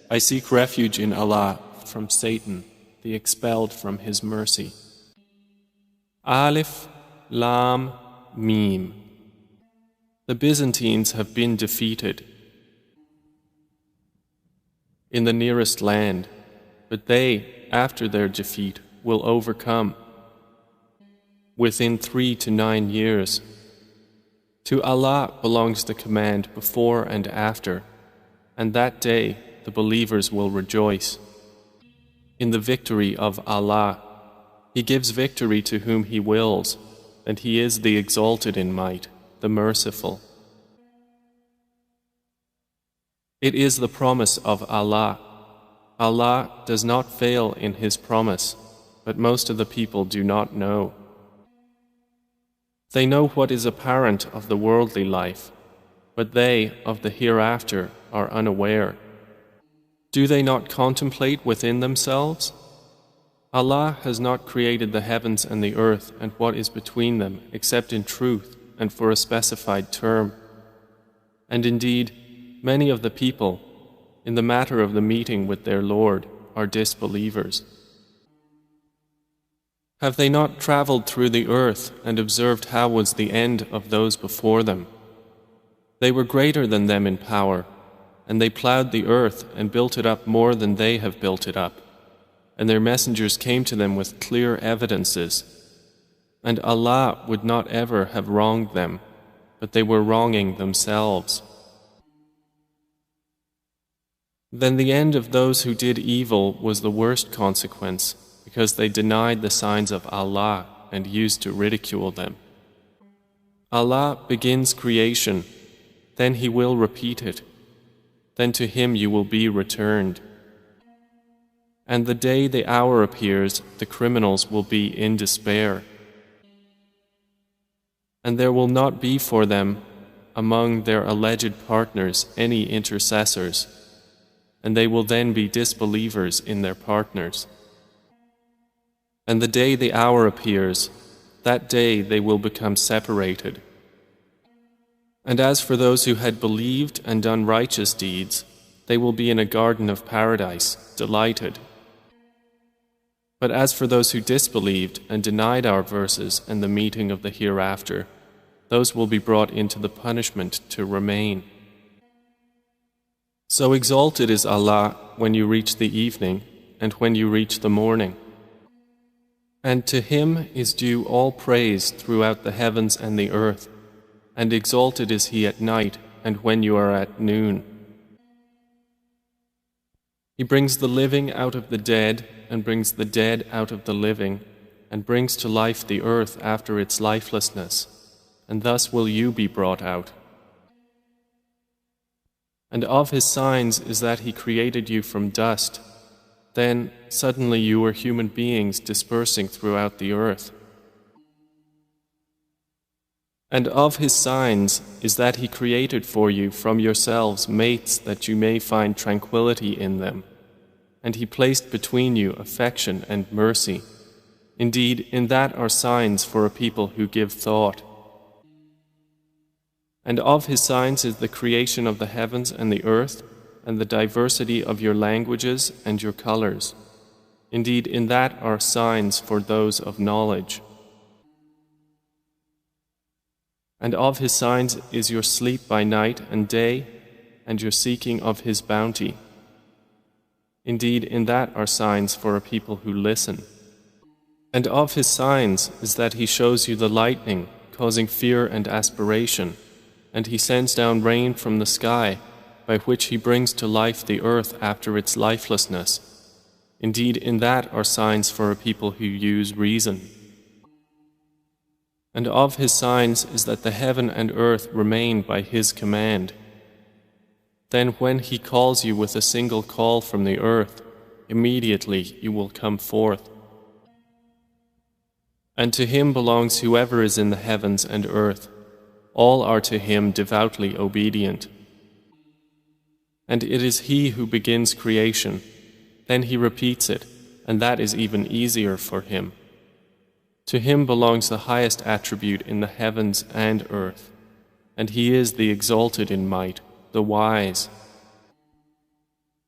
I seek refuge in Allah from Satan, the expelled from His mercy. Alif, Lam, Mim. The Byzantines have been defeated in the nearest land, but they, after their defeat, will overcome within 3 to 9 years. To Allah belongs the command before and after, and that day the believers will rejoice in the victory of Allah. He gives victory to whom He wills, and He is the exalted in might, the merciful. It is the promise of Allah. Allah does not fail in His promise, but most of the people do not know. They know what is apparent of the worldly life, but they of the hereafter are unaware. Do they not contemplate within themselves? Allah has not created the heavens and the earth and what is between them except in truth and for a specified term. And indeed, many of the people, in the matter of the meeting with their Lord, are disbelievers. Have they not traveled through the earth and observed how was the end of those before them? They were greater than them in power, and they plowed the earth and built it up more than they have built it up, and their messengers came to them with clear evidences. And Allah would not ever have wronged them, but they were wronging themselves. Then the end of those who did evil was the worst consequence, because they denied the signs of Allah and used to ridicule them. Allah begins creation, then He will repeat it, then to Him you will be returned. And the day the hour appears, the criminals will be in despair. And there will not be for them, among their alleged partners, any intercessors, and they will then be disbelievers in their partners. And the day the hour appears, that day they will become separated. And as for those who had believed and done righteous deeds, they will be in a garden of paradise, delighted. But as for those who disbelieved and denied our verses and the meeting of the hereafter, those will be brought into the punishment to remain. So exalted is Allah when you reach the evening and when you reach the morning. And to Him is due all praise throughout the heavens and the earth, and exalted is He at night and when you are at noon. He brings the living out of the dead and brings the dead out of the living and brings to life the earth after its lifelessness, and thus will you be brought out. And of His signs is that He created you from dust. Then suddenly you were human beings dispersing throughout the earth. And of His signs is that He created for you from yourselves mates that you may find tranquility in them. And He placed between you affection and mercy. Indeed, in that are signs for a people who give thought. And of His signs is the creation of the heavens and the earth, and the diversity of your languages and your colors. Indeed, in that are signs for those of knowledge. And of His signs is your sleep by night and day, and your seeking of His bounty. Indeed, in that are signs for a people who listen. And of His signs is that He shows you the lightning, causing fear and aspiration, and He sends down rain from the sky, by which He brings to life the earth after its lifelessness. Indeed, in that are signs for a people who use reason. And of His signs is that the heaven and earth remain by His command. Then when He calls you with a single call from the earth, immediately you will come forth. And to Him belongs whoever is in the heavens and earth. All are to Him devoutly obedient. And it is He who begins creation, then He repeats it, and that is even easier for Him. To Him belongs the highest attribute in the heavens and earth, and He is the exalted in might, the wise.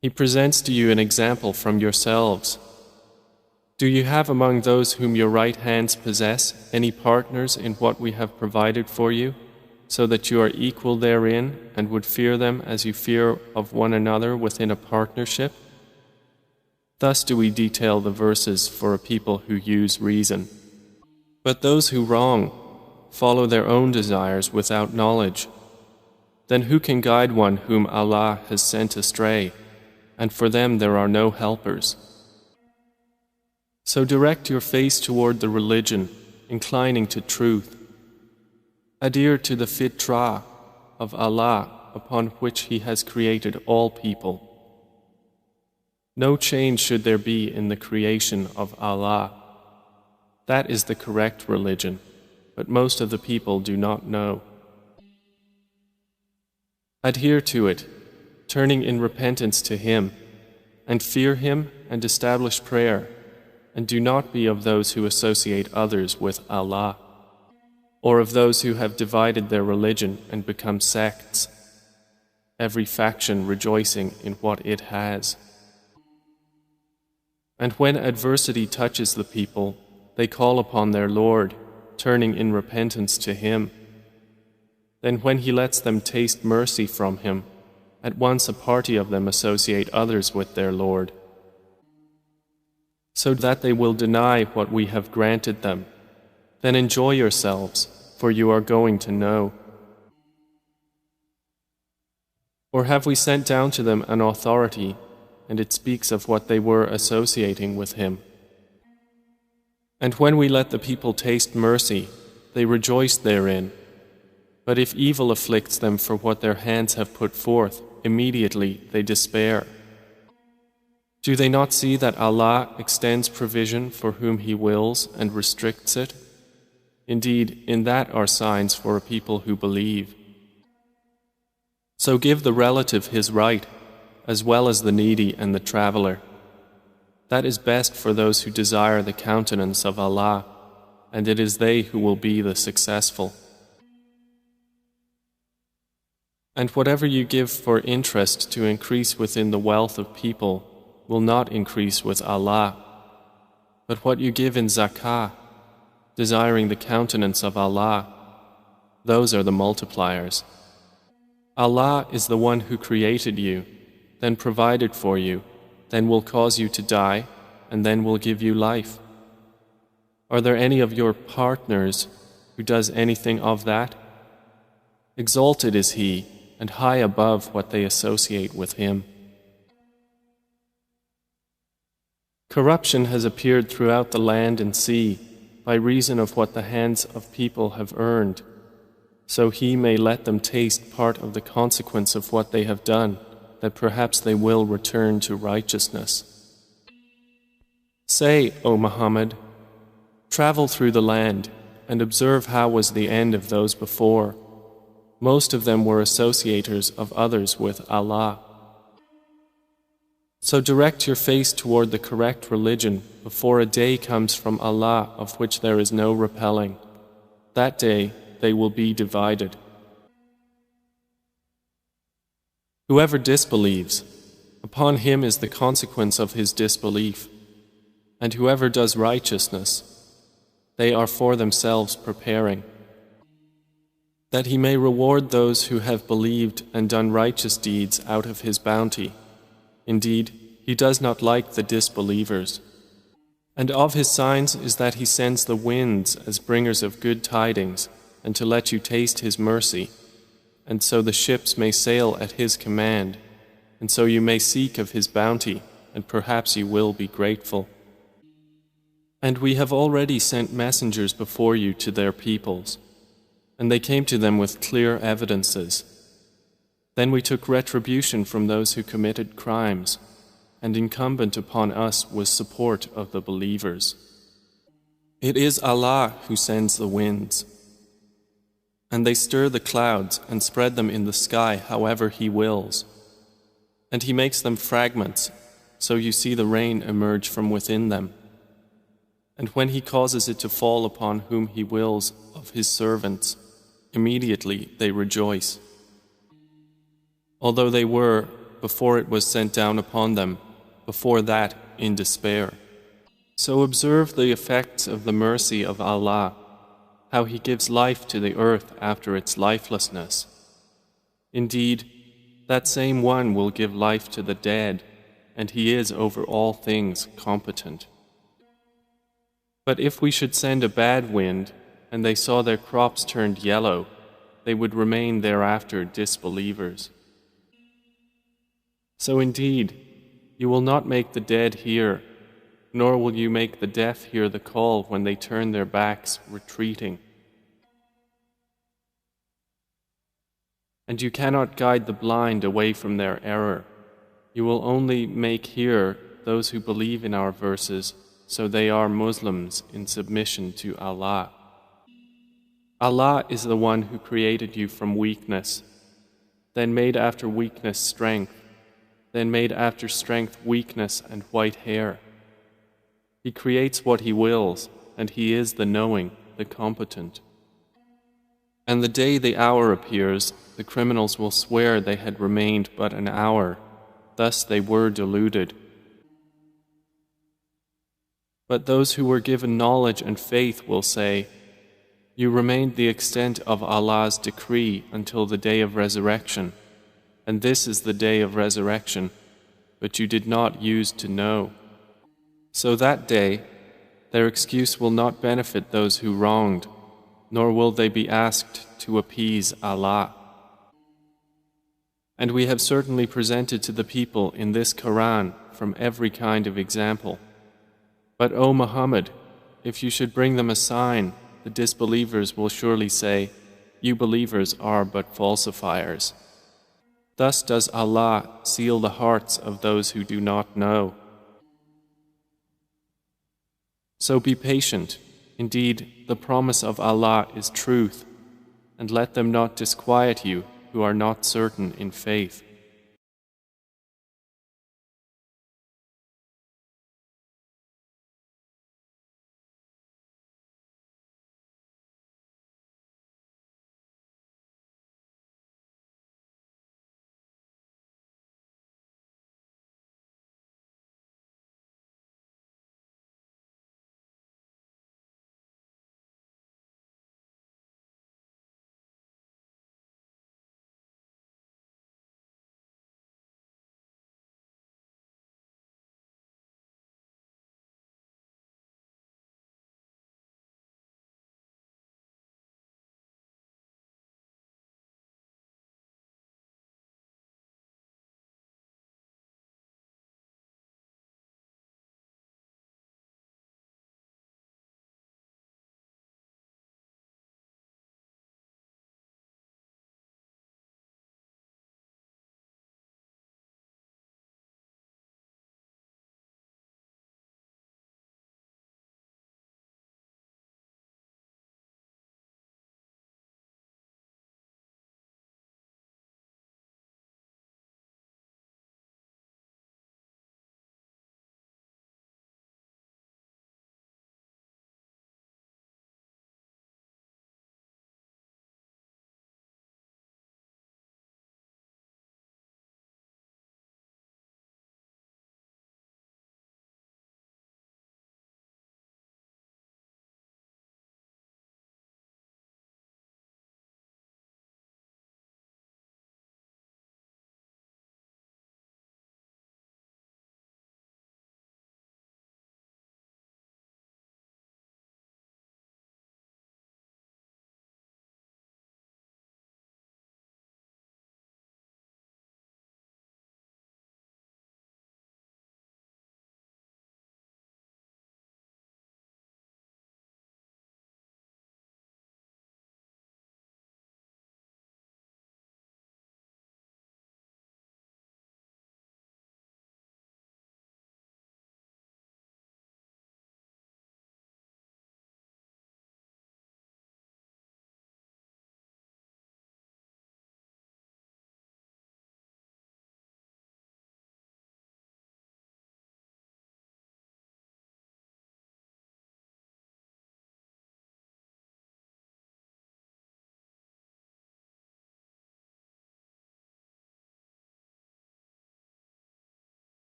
He presents to you an example from yourselves. Do you have among those whom your right hands possess any partners in what we have provided for you, so that you are equal therein and would fear them as you fear of one another within a partnership? Thus do we detail the verses for a people who use reason. But those who wrong follow their own desires without knowledge. Then who can guide one whom Allah has sent astray, and for them there are no helpers? So direct your face toward the religion, inclining to truth. Adhere to the fitrah of Allah upon which He has created all people. No change should there be in the creation of Allah. That is the correct religion, but most of the people do not know. Adhere to it, turning in repentance to Him, and fear Him and establish prayer, and do not be of those who associate others with Allah, or of those who have divided their religion and become sects, every faction rejoicing in what it has. And when adversity touches the people, they call upon their Lord, turning in repentance to Him. Then when He lets them taste mercy from Him, at once a party of them associate others with their Lord, so that they will deny what we have granted them. Then enjoy yourselves, for you are going to know. Or have we sent down to them an authority, and it speaks of what they were associating with Him? And when we let the people taste mercy, they rejoice therein. But if evil afflicts them for what their hands have put forth, immediately they despair. Do they not see that Allah extends provision for whom He wills and restricts it? Indeed, in that are signs for a people who believe. So give the relative his right, as well as the needy and the traveler. That is best for those who desire the countenance of Allah, and it is they who will be the successful. And whatever you give for interest to increase within the wealth of people will not increase with Allah. But what you give in zakah, desiring the countenance of Allah, those are the multipliers. Allah is the one who created you, then provided for you, then will cause you to die, and then will give you life. Are there any of your partners who does anything of that? Exalted is He, and high above what they associate with Him. Corruption has appeared throughout the land and sea by reason of what the hands of people have earned, so He may let them taste part of the consequence of what they have done, that perhaps they will return to righteousness. Say, O Muhammad, travel through the land and observe how was the end of those before. Most of them were associators of others with Allah. So direct your face toward the correct religion before a day comes from Allah of which there is no repelling. That day they will be divided. Whoever disbelieves, upon him is the consequence of his disbelief. And whoever does righteousness, they are for themselves preparing, that He may reward those who have believed and done righteous deeds out of His bounty. Indeed, He does not like the disbelievers. And of His signs is that He sends the winds as bringers of good tidings, and to let you taste His mercy, and so the ships may sail at His command, and so you may seek of His bounty, and perhaps you will be grateful. And we have already sent messengers before you to their peoples, and they came to them with clear evidences. Then we took retribution from those who committed crimes, and incumbent upon us was support of the believers. It is Allah who sends the winds, and they stir the clouds and spread them in the sky however He wills. And He makes them fragments, so you see the rain emerge from within them. And when He causes it to fall upon whom He wills of His servants, immediately they rejoice. Although they were, before it was sent down upon them, before that in despair. So observe the effects of the mercy of Allah, how He gives life to the earth after its lifelessness. Indeed, that same one will give life to the dead, and He is over all things competent. But if we should send a bad wind, and they saw their crops turned yellow, they would remain thereafter disbelievers. So indeed, you will not make the dead hear, nor will you make the deaf hear the call when they turn their backs, retreating. And you cannot guide the blind away from their error. You will only make hear those who believe in our verses, so they are Muslims in submission to Allah. Allah is the one who created you from weakness, then made after weakness strength, then made after strength weakness and white hair. He creates what He wills, and He is the knowing, the competent. And the day the hour appears, the criminals will swear they had remained but an hour, thus they were deluded. But those who were given knowledge and faith will say, you remained the extent of Allah's decree until the day of resurrection, and this is the day of resurrection, but you did not use to know. So that day, their excuse will not benefit those who wronged, nor will they be asked to appease Allah. And we have certainly presented to the people in this Quran from every kind of example. But O Muhammad, if you should bring them a sign, the disbelievers will surely say, you believers are but falsifiers. Thus does Allah seal the hearts of those who do not know. So be patient. Indeed, the promise of Allah is truth, and let them not disquiet you who are not certain in faith.